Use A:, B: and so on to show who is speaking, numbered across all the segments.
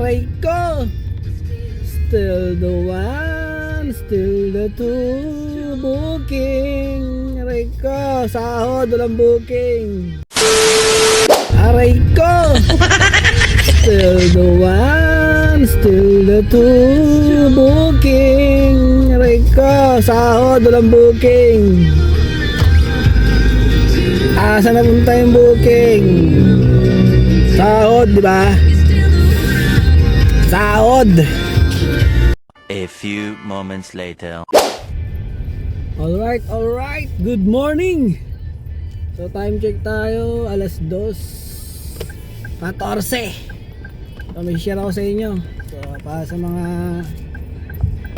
A: Aray ko! Still the one, still the two, booking. Aray ko, sahod, walang booking. Aray ko! Still the one, still the two, booking. Aray ko, sahod, walang booking. Asa na punta yung booking? Sahod, di ba? Sahod.
B: A few moments later.
A: Alright. Good morning. So time check tayo, alas 2:14. So may share ako sa inyo. So para sa mga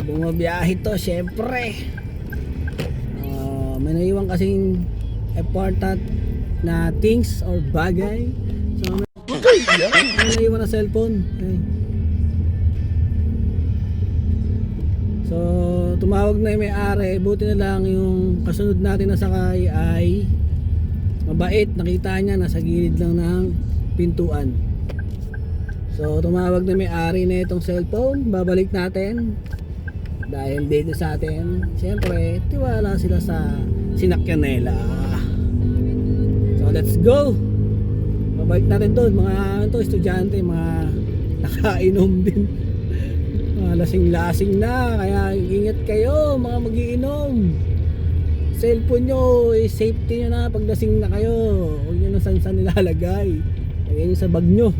A: bumabiyahe to, syempre may naiwan kasing important na things or bagay. So may naiwan na cellphone. Okay. So tumawag na yung may-ari. Buti na lang yung kasunod natin na sakay ay mabait. Nakita niya nasa gilid lang ng pintuan. So tumawag na may-ari na itong cellphone. Babalik natin dahil dito sa atin. Siyempre tiwala sila sa sinakyan nila. So let's go. Babalik natin to. Mga estudyante, mga nakainom din, mga lasing-lasing na. Kaya ingat kayo mga magiinom. Cellphone nyo, safety nyo na pag lasing na kayo. Huwag nyo na saan nilalagay. Lagay nyo sa bag nyo.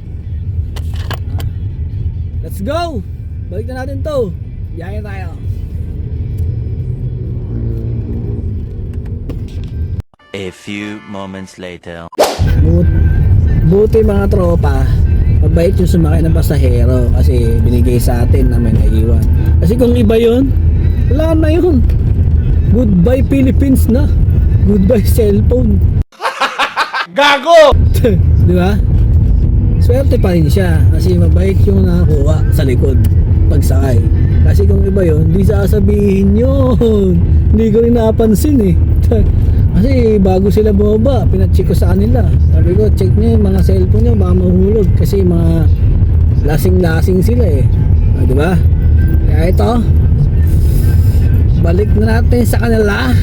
A: Let's go. Balik na natin to. Biyahe tayo.
B: A few moments later.
A: Buti mga tropa, mabait yung sumakay ng pasahero kasi binigay sa atin na may naiwan. Kasi kung iba yun, wala na yun. Goodbye Philippines na. Goodbye cellphone.
C: Gago!
A: Di ba? Swerte pa rin siya kasi mabait yung nakakuha sa likod pagsakay. Kasi kung iba yun, hindi sasabihin yun. Hindi ko rin napansin eh. Kasi bago sila bumaba, pinacheck ko sa kanila. Sabi ko, check nyo yung mga cellphone nyo, baka mahulog. Kasi mga lasing-lasing sila eh. Di ba? Kaya ito, balik na natin sa kanila.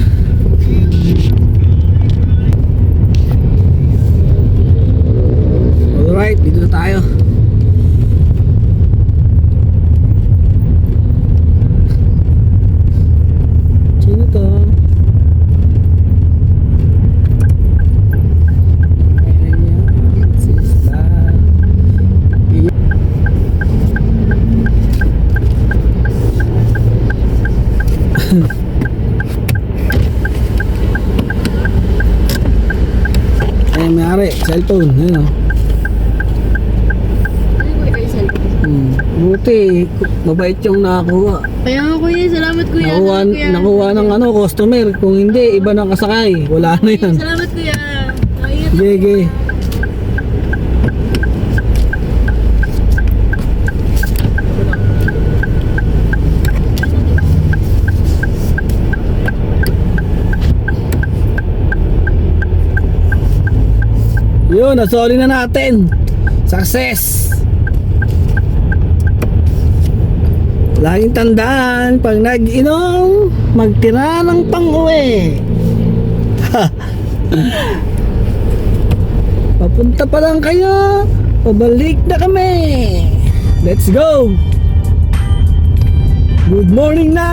A: Alright, dito na tayo. Sino to? Ay, may-ari, cellphone, yun o. Buti, mabait yung nakakuha.
D: Kaya nga kuya, salamat kuya.
A: Nakuha ng customer. Kung hindi, iba nang kasakay. Wala na yan.
D: Salamat kuya. Ingat po.
A: Sige. Yun, nasoli na natin. Success. Laging tandaan, pag nag-inom, magtira ng pang-uwi. Papunta pa lang kayo, pabalik na kami. Let's go. Good morning na.